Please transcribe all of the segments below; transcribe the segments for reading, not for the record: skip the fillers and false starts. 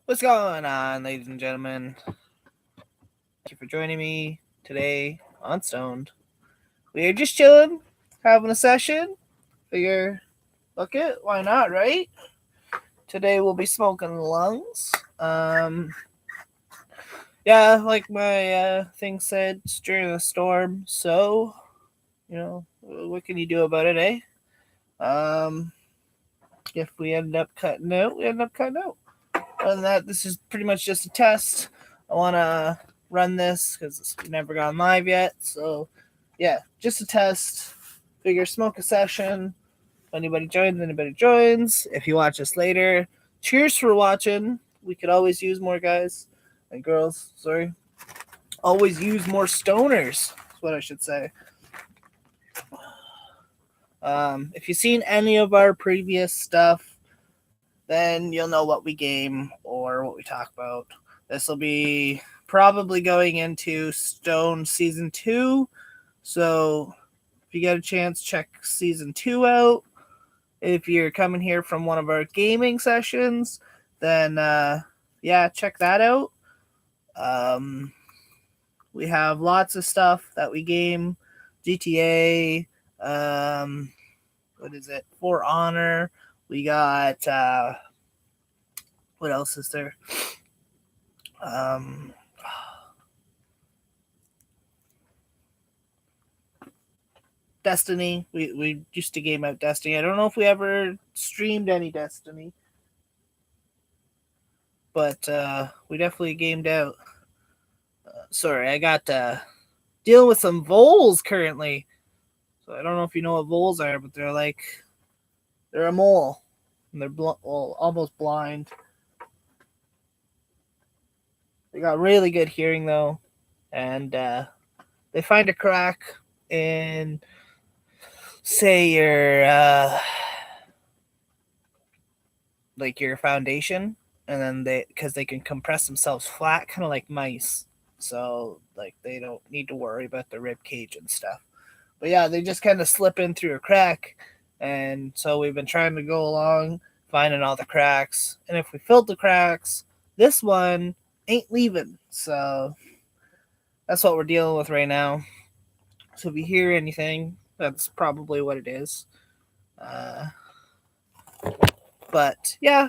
What's going on, ladies and gentlemen? Thank you for joining me today on Stoned. We are just chilling, having a session. Figure, look it, why not, right? Today we'll be smoking lungs. Yeah, like my thing said, it's during a storm, so what can you do about it, eh? Um, if we end up cutting out, we end up cutting out. Other than that, this is pretty much just a test. I want to run this because it's never gone live yet. So, yeah, just a test. Figure smoke a session. If anybody joins. If you watch us later, cheers for watching. We could always use more guys and girls. Sorry. Always use more stoners. That's what I should say. If you've seen any of our previous stuff, then you'll know what we game or what we talk about. This will be probably going into Stone Season 2. So if you get a chance, check Season 2 out. If you're coming here from one of our gaming sessions, then check that out. We have lots of stuff that we game. GTA, what is it? For Honor. We got what else is there? Um, Destiny. We used to game out Destiny. I don't know if we ever streamed any Destiny, but we definitely gamed out. Sorry, I got dealing with some voles currently. So I don't know if you know what voles are, but they're a mole, and they're almost blind. They got really good hearing though, and they find a crack in, say, your foundation, and then because they can compress themselves flat, kind of like mice. So like they don't need to worry about the rib cage and stuff. But yeah, they just kind of slip in through a crack, and so we've been trying to go along finding all the cracks. And if we filled the cracks, this one ain't leaving. So that's what we're dealing with right now. So if you hear anything, that's probably what it is. Uh, but yeah,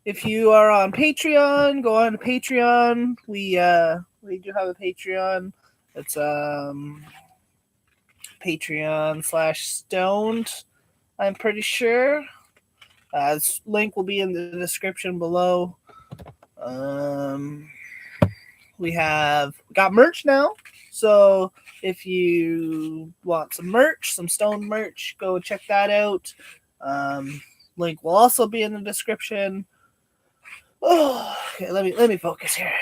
if you are on Patreon, go on to Patreon. We do have a Patreon. It's Patreon/stoned. I'm pretty sure. This link will be in the description below. Um, we got merch now, so if you want some merch, some Stone merch, go check that out. Link will also be in the description. Oh, okay, let me focus here.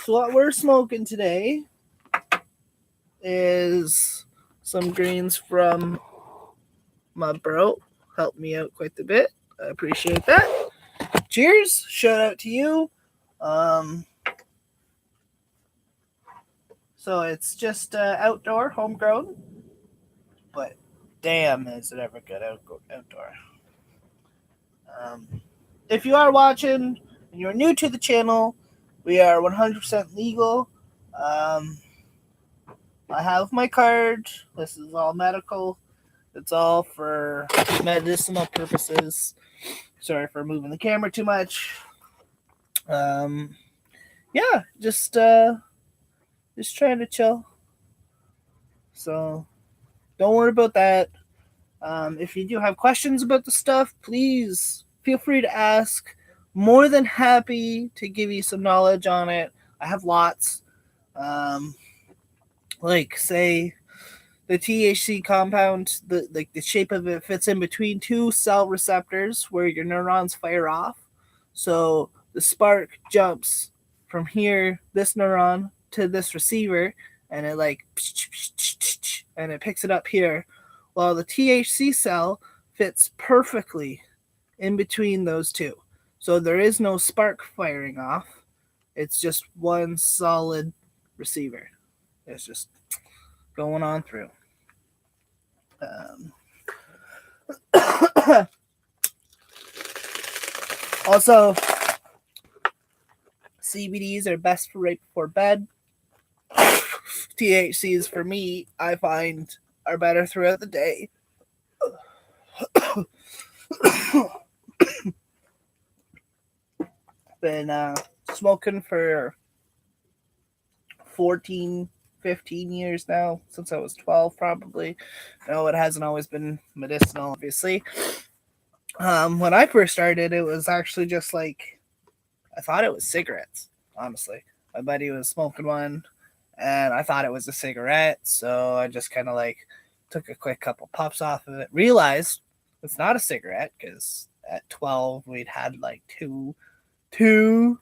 So what we're smoking today is some greens from my bro. Helped me out quite a bit. I appreciate that. Cheers! Shout out to you. So it's just outdoor, homegrown, but damn, is it ever good outdoor. If you are watching and you're new to the channel, we are 100% legal. I have my card. This is all medical. It's all for medicinal purposes. Sorry for moving the camera too much. Yeah, just trying to chill. So don't worry about that. If you do have questions about the stuff, please feel free to ask. More than happy to give you some knowledge on it. I have lots. Like say the THC compound, the shape of it fits in between two cell receptors where your neurons fire off. So the spark jumps from here, this neuron, to this receiver, and it and it picks it up here. While the THC cell fits perfectly in between those two. So there is no spark firing off. It's just one solid receiver. It's just going on through. Also, CBDs are best for right before bed. THCs for me, I find, are better throughout the day. Been smoking for 14, 15 years now, since I was 12 probably. No, it hasn't always been medicinal, obviously. When I first started, it was actually just like, I thought it was cigarettes, honestly. My buddy was smoking one, and I thought it was a cigarette, so I just kind of like took a quick couple puffs off of it. Realized it's not a cigarette because at 12 we'd had like two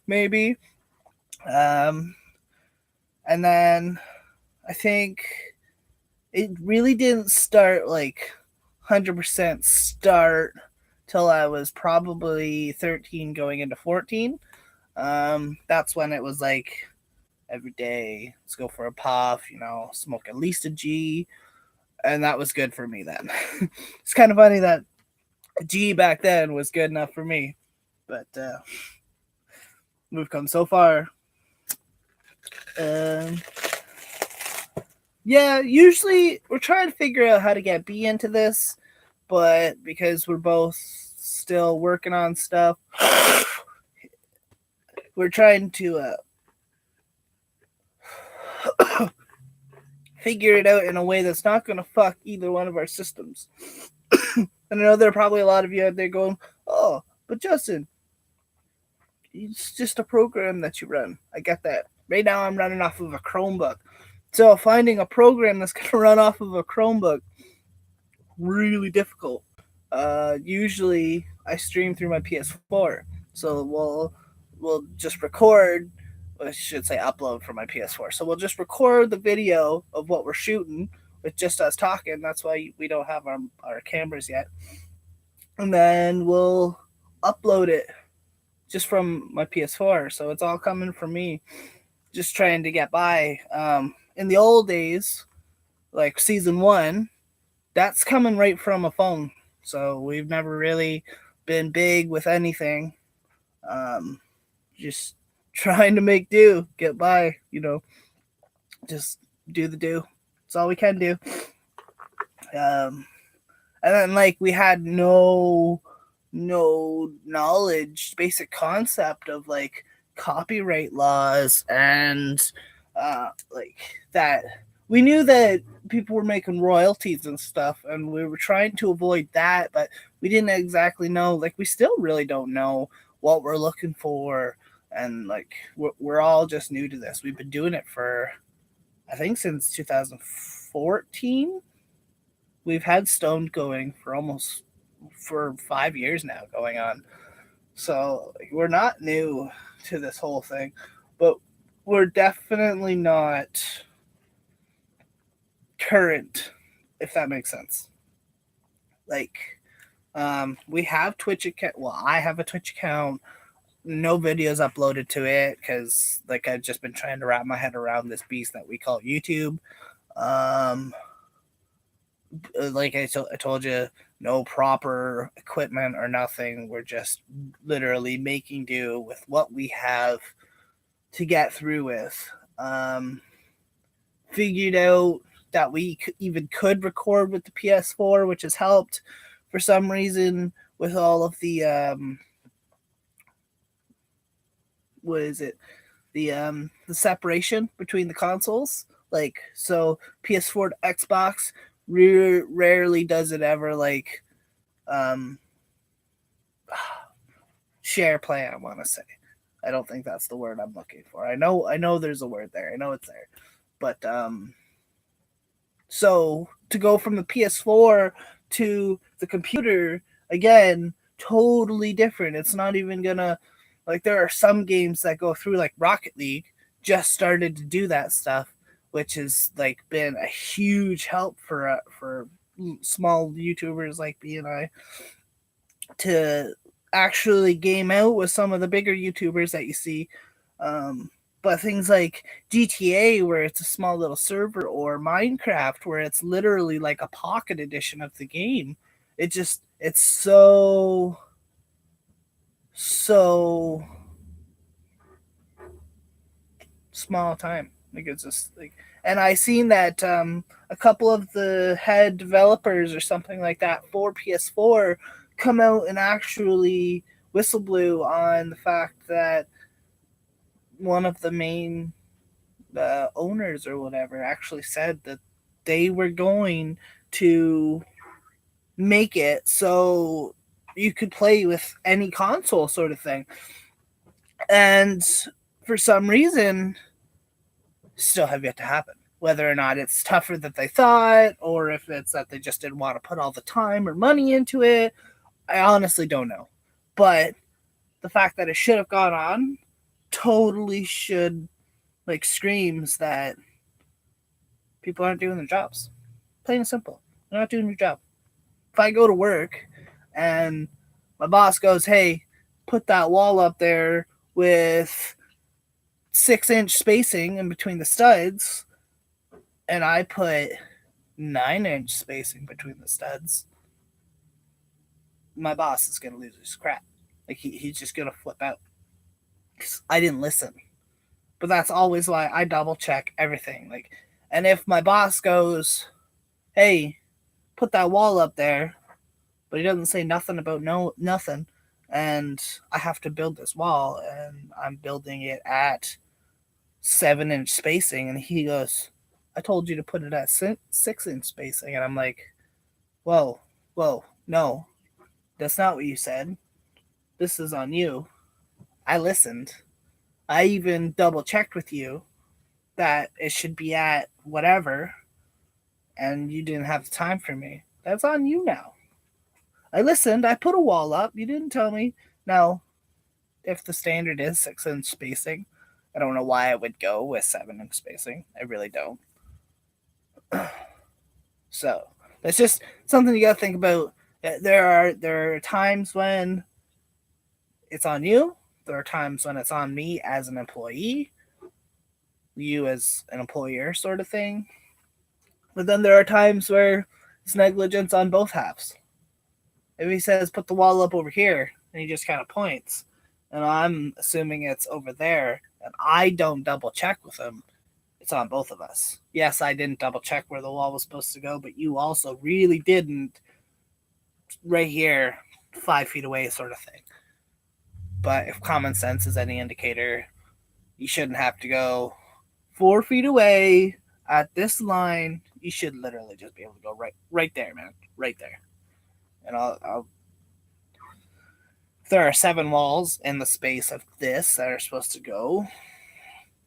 maybe. And then I think it really didn't start like 100% start till I was probably 13 going into 14. That's when it was like every day, let's go for a puff, smoke at least a G. And that was good for me then. It's kind of funny that a G back then was good enough for me. But we've come so far. Yeah, usually we're trying to figure out how to get B into this, but because we're both still working on stuff, we're trying to figure it out in a way that's not going to fuck either one of our systems. And I know there are probably a lot of you out there going, oh, but Justin, it's just a program that you run. I get that. Right now I'm running off of a Chromebook. So finding a program that's going to run off of a Chromebook, really difficult. Usually I stream through my PS4. So we'll just record, I should say upload from my PS4. So we'll just record the video of what we're shooting with just us talking. That's why we don't have our cameras yet. And then we'll upload it just from my PS4. So it's all coming from me, just trying to get by. In the old days, like season 1, that's coming right from a phone. So we've never really been big with anything. Just trying to make do, get by, just do the do. It's all we can do. And then like we had no knowledge, basic concept of like copyright laws and like that. We knew that people were making royalties and stuff, and we were trying to avoid that, but we didn't exactly know. Like, we still really don't know what we're looking for, and like we're all just new to this. We've been doing it for, I think, since 2014. We've had Stoned going for 5 years now going on. So like, we're not new to this whole thing, but we're definitely not current, if that makes sense. Like, we have Twitch account. Well, I have a Twitch account. No videos uploaded to it because, like, I've just been trying to wrap my head around this beast that we call YouTube. Like I told you, no proper equipment or nothing. We're just literally making do with what we have to get through with. Figured out that we even could record with the PS4, which has helped for some reason with all of the what is it? The separation between the consoles. Like, so PS4 to Xbox rarely does it ever like share play, I want to say. I don't think that's the word I'm looking for. I know there's a word there. I know it's there. But so to go from the PS4 to the computer, again, totally different. It's not even gonna, like, there are some games that go through, like Rocket League just started to do that stuff, which has like been a huge help for small YouTubers like B and I to actually game out with some of the bigger YouTubers that you see. But things like GTA, where it's a small little server, or Minecraft, where it's literally like a pocket edition of the game, it's so so small time. Like it's just like, and I seen that a couple of the head developers or something like that for PS4 come out and actually whistle blew on the fact that one of the main owners or whatever actually said that they were going to make it so you could play with any console sort of thing. And for some reason, still have yet to happen. Whether or not it's tougher than they thought, or if it's that they just didn't want to put all the time or money into it, I honestly don't know. But the fact that it should have gone on totally should like screams that people aren't doing their jobs. Plain and simple. They're not doing your job. If I go to work and my boss goes, hey, put that wall up there with 6-inch spacing in between the studs, and I put 9-inch spacing between the studs, my boss is gonna lose his crap. Like he's just gonna flip out. I didn't listen. But that's always why I double check everything. Like, and if my boss goes, "Hey, put that wall up there," but he doesn't say nothing about nothing, and I have to build this wall, and I'm building it at 7-inch spacing, and he goes, "I told you to put it at 6-inch spacing," and I'm like, "Whoa, no, that's not what you said. This is on you. I listened. I even double checked with you that it should be at whatever, and you didn't have the time for me. That's on you now. I listened. I put a wall up. You didn't tell me. Now, if the standard is 6-inch spacing, I don't know why I would go with 7-inch spacing. I really don't. So that's just something you got to think about. There are times when it's on you. There are times when it's on me as an employee, you as an employer, sort of thing. But then there are times where it's negligence on both halves. If he says put the wall up over here, and he just kind of points, and I'm assuming it's over there, and I don't double check with him, it's on both of us. Yes, I didn't double check where the wall was supposed to go, but you also really didn't right here, 5 feet away, sort of thing. But if common sense is any indicator, you shouldn't have to go 4 feet away at this line. You should literally just be able to go right there, man, right there. And I'll if there are 7 walls in the space of this that are supposed to go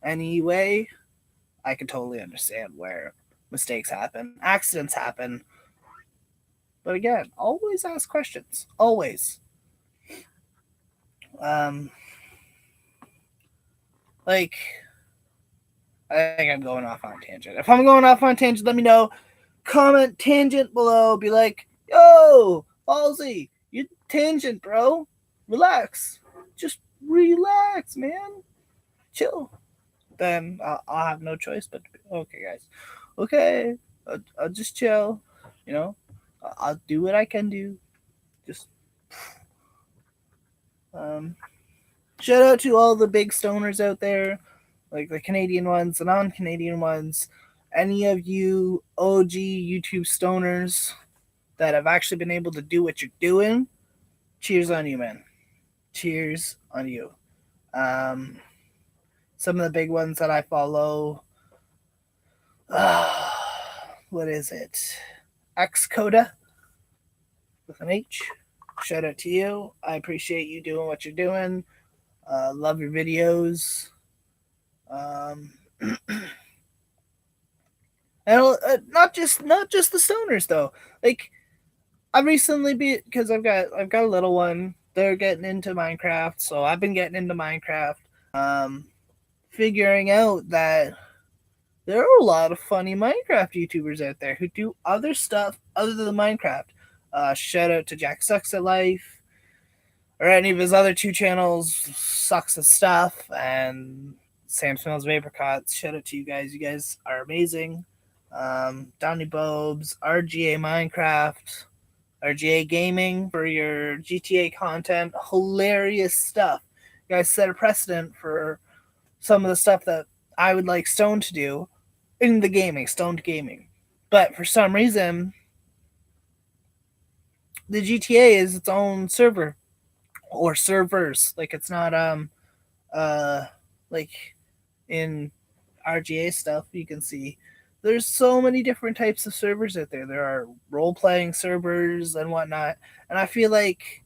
anyway, I can totally understand where mistakes happen, accidents happen. But again, always ask questions. Always. Like, I think I'm going off on a tangent. If I'm going off on a tangent, let me know. Comment tangent below. Be like, yo, Halsey, you tangent, bro. Relax. Just relax, man. Chill. Then I'll have no choice but to be, okay, guys. Okay, I'll just chill. You know, I'll do what I can do. Just shout out to all the big stoners out there, like the Canadian ones, the non-Canadian ones. Any of you OG YouTube stoners that have actually been able to do what you're doing, cheers on you, man. Cheers on you. Some of the big ones that I follow, what is it? Xcoda with an H. Shout out to you. I appreciate you doing what you're doing. Love your videos. And not just the stoners though. Like I recently because I've got a little one. They're getting into Minecraft, so I've been getting into Minecraft. Figuring out that there are a lot of funny Minecraft YouTubers out there who do other stuff other than Minecraft. Shout out to Jack Sucks at Life, or any of his other 2 channels, Sucks at Stuff, and Sam Smells Vaporcots. Shout out to you guys. You guys are amazing. Donny Bobes, RGA Minecraft, RGA Gaming for your GTA content. Hilarious stuff. You guys set a precedent for some of the stuff that I would like Stone to do in the gaming, Stoned Gaming. But for some reason, the GTA is its own server or servers. Like it's not uh like in RGA stuff you can see there's so many different types of servers out there. There are role playing servers and whatnot. And I feel like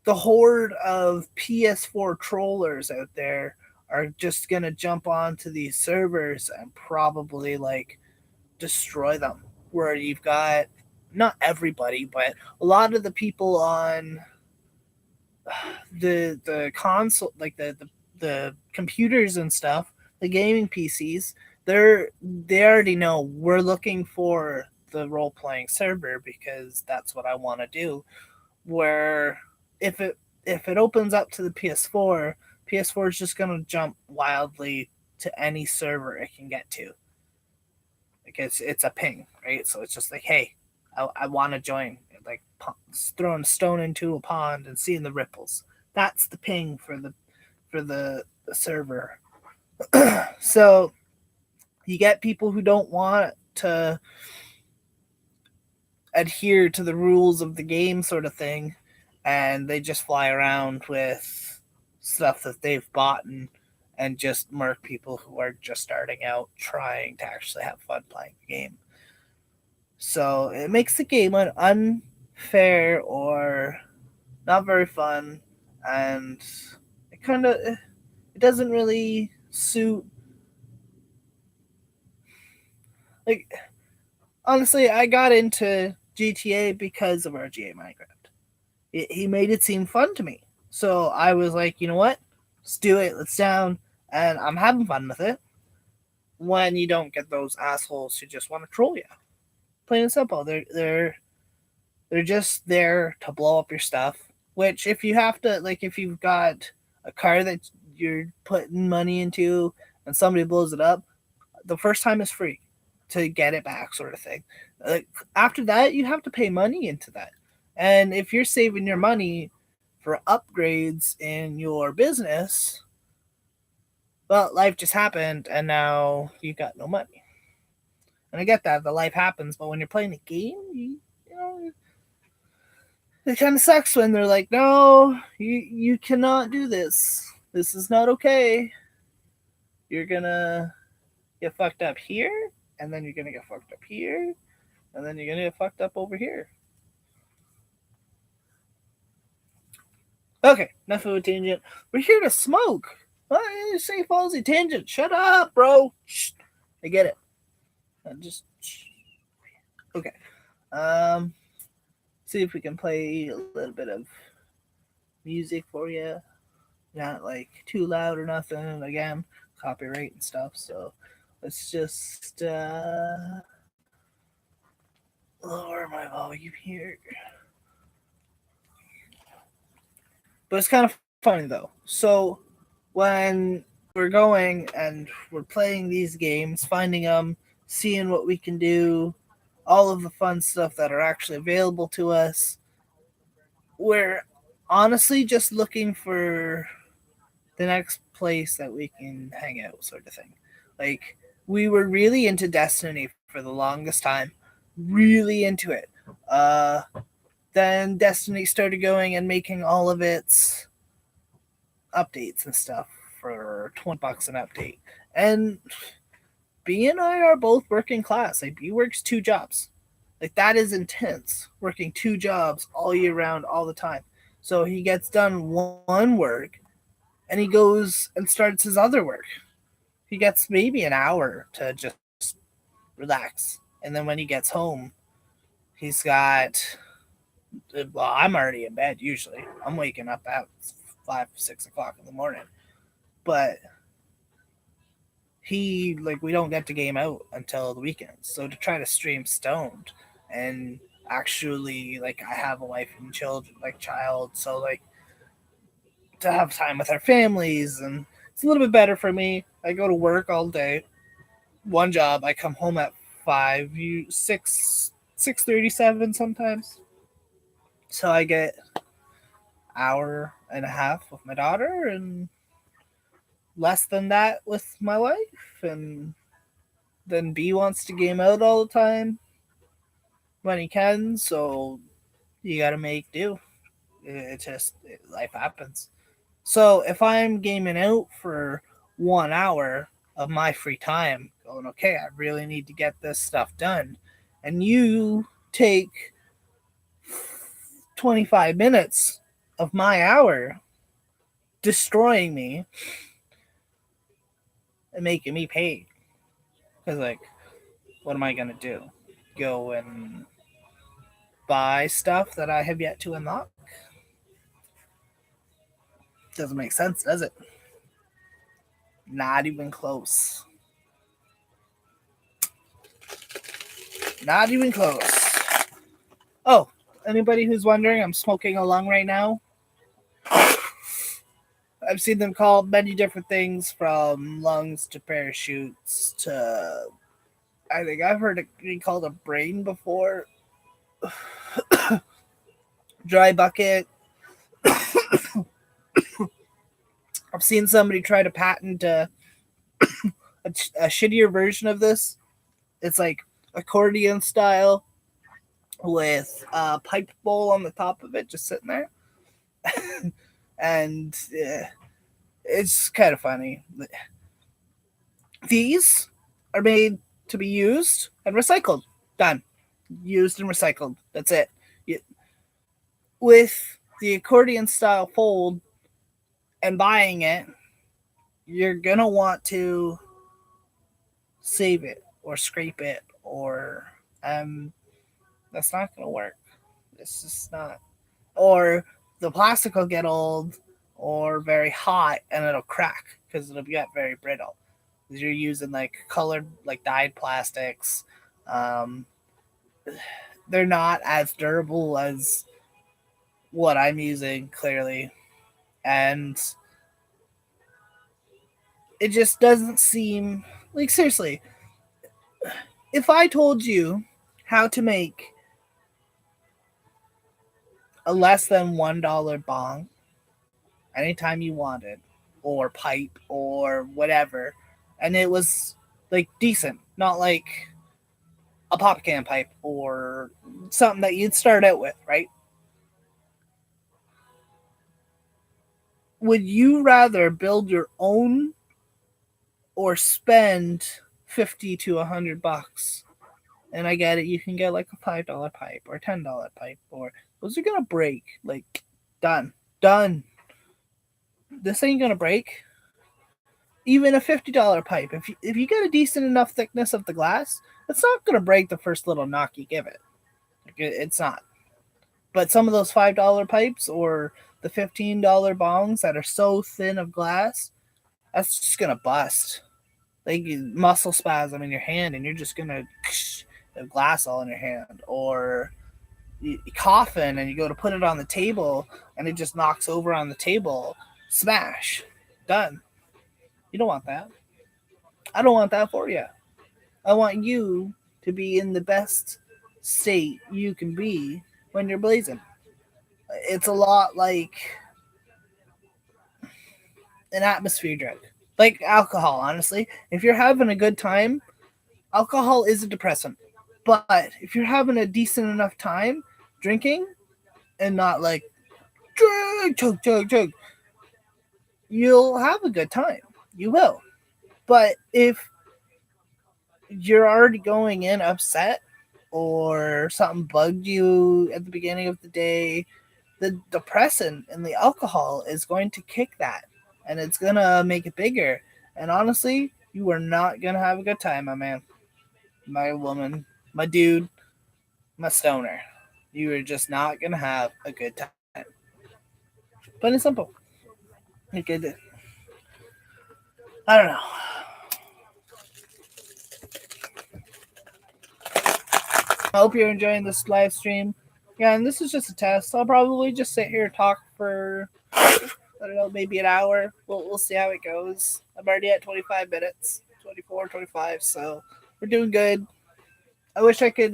the horde of PS4 trollers out there are just gonna jump onto these servers and probably like destroy them. Where you've got not everybody, but a lot of the people on the console, like the computers and stuff, the gaming PCs, they already know we're looking for the role playing server because that's what I want to do. Where if it opens up to the PS4, PS4 is just gonna jump wildly to any server it can get to. Like it's a ping, right? So it's just like, hey, I want to join. Like throwing a stone into a pond and seeing the ripples. That's the ping for the server. So you get people who don't want to adhere to the rules of the game, sort of thing, and they just fly around with stuff that they've bought and just murk people who are just starting out trying to actually have fun playing the game. So it makes the game unfair or not very fun, and it doesn't really suit. Like honestly, I got into GTA because of RGA Minecraft. He made it seem fun to me, so I was like, you know what, let's do it. Let's down, and I'm having fun with it. When you don't get those assholes who just want to troll you, plain and simple, they're just there to blow up your stuff. Which if you have to, like, if you've got a car that you're putting money into and somebody blows it up, the first time is free to get it back, sort of thing. Like after that, you have to pay money into that. And if you're saving your money for upgrades in your business, well, life just happened and now you got no money. And I get that the life happens, but when you're playing a game, you know, it kind of sucks when they're like, "No, you cannot do this. This is not okay. You're gonna get fucked up here, and then you're gonna get fucked up here, and then you're gonna get fucked up over here." Okay, enough of a tangent. We're here to smoke. I say Falsey tangent. Shut up, bro. Shh. I get it. Just okay. See if we can play a little bit of music for you. Not like too loud or nothing. Again, copyright and stuff. So let's just lower my volume here. But it's kind of funny though. So when we're going and we're playing these games, finding them, seeing what we can do, all of the fun stuff that are actually available to us, we're honestly just looking for the next place that we can hang out, sort of thing. Like, we were really into Destiny for the longest time, really into it. Then Destiny started going and making all of its updates and stuff for $20 an update. And B and I are both working class. Like, B works 2 jobs. Like, that is intense, working 2 jobs all year round, all the time. So he gets done one work and he goes and starts his other work. He gets maybe an hour to just relax. And then when he gets home, he's got, well, I'm already in bed usually. I'm waking up at 5, 6 o'clock in the morning. But we don't get to game out until the weekends. So to try to stream Stoned and actually, like, I have a wife and children, like, child. So, like, to have time with our families, and it's a little bit better for me. I go to work all day, one job. I come home at 5, 6:37 sometimes. So I get hour and a half with my daughter and less than that with my wife, and then B wants to game out all the time when he can, so you gotta make do. Life happens. So if I'm gaming out for 1 hour of my free time, going, okay, I really need to get this stuff done, and you take 25 minutes of my hour destroying me and making me pay. Because, like, what am I going to do? Go and buy stuff that I have yet to unlock? Doesn't make sense, does it? Not even close. Not even close. Oh, anybody who's wondering, I'm smoking a lung right now. I've seen them called many different things, from lungs to parachutes to, I think I've heard it being called a brain before. Dry bucket. I've seen somebody try to patent a shittier version of this. It's like accordion style with a pipe bowl on the top of it, just sitting there. And it's kind of funny. These are made to be used and recycled. Done. Used and recycled. That's it. With the accordion style fold and buying it, you're going to want to save it or scrape it, or that's not going to work. It's just not. Or the plastic will get old or very hot and it'll crack because it'll get very brittle. You're using like colored, like dyed plastics. Um, they're not as durable as what I'm using, clearly. And it just doesn't seem like, seriously, if I told you how to make a less than $1 bong anytime you wanted, or pipe, or whatever, and it was like decent, not like a pop can pipe or something that you'd start out with, right? Would you rather build your own or spend 50 to $100? And I get it, you can get like a $5 pipe or $10 pipe, or those are gonna break. Like, done. This ain't gonna break. Even a $50 pipe, if you get a decent enough thickness of the glass, it's not gonna break the first little knock you give it. It's not. But some of those $5 pipes or the $15 bongs that are so thin of glass, that's just gonna bust. Like, muscle spasm in your hand, and you're just gonna have glass all in your hand. Or you coughin' and you go to put it on the table and it just knocks over on the table. Smash. Done. You don't want that. I don't want that for you. I want you to be in the best state you can be when you're blazing. It's a lot like an atmosphere drug, like alcohol. Honestly, if you're having a good time, alcohol is a depressant. But if you're having a decent enough time drinking and not like drink, chug, you'll have a good time. You will. But if you're already going in upset, or something bugged you at the beginning of the day, the depressant and the alcohol is going to kick that, and it's going to make it bigger. And honestly, you are not going to have a good time, my man, my woman, my dude, my stoner. You are just not going to have a good time. Plain and simple. Like, I don't know. I hope you're enjoying this live stream. Yeah, and this is just a test. I'll probably just sit here and talk for, I don't know, maybe an hour. We'll see how it goes. I'm already at 25 minutes, 24, 25, so we're doing good. I wish I could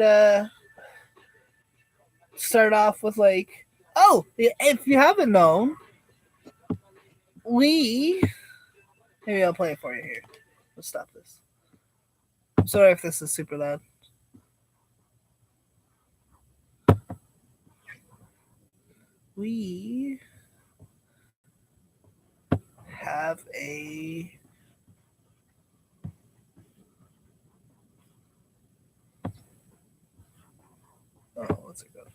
start off with like, oh, if you haven't known, maybe I'll play it for you here. Let's stop this. Sorry if this is super loud. We have a what's it called?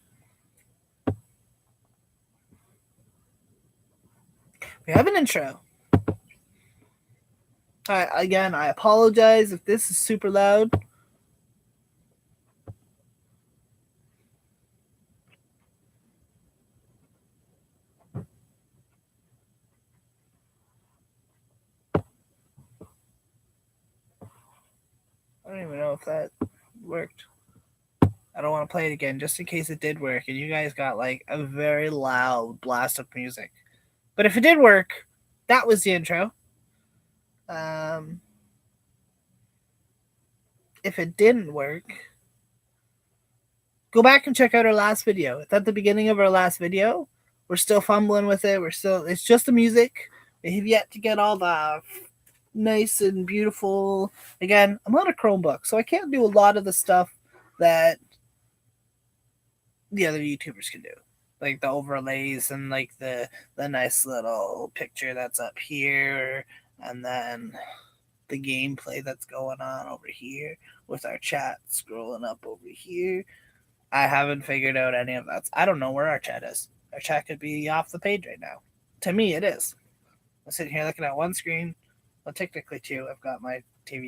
We have an intro. Again, I apologize if this is super loud. I don't even know if that worked. I don't want to play it again just in case it did work and you guys got like a very loud blast of music. But if it did work, that was the intro. If it didn't work, go back and check out our last video. It's at the beginning of our last video. We're still fumbling with it. It's just the music. We have yet to get all the nice and beautiful. Again, I'm on a Chromebook, so I can't do a lot of the stuff that the other YouTubers can do. Like the overlays and like the nice little picture that's up here, and then the gameplay that's going on over here with our chat scrolling up over here. I haven't figured out any of that. I don't know where our chat is. Our chat could be off the page right now. To me, it is. I'm sitting here looking at one screen. Well, technically two. I've got my TV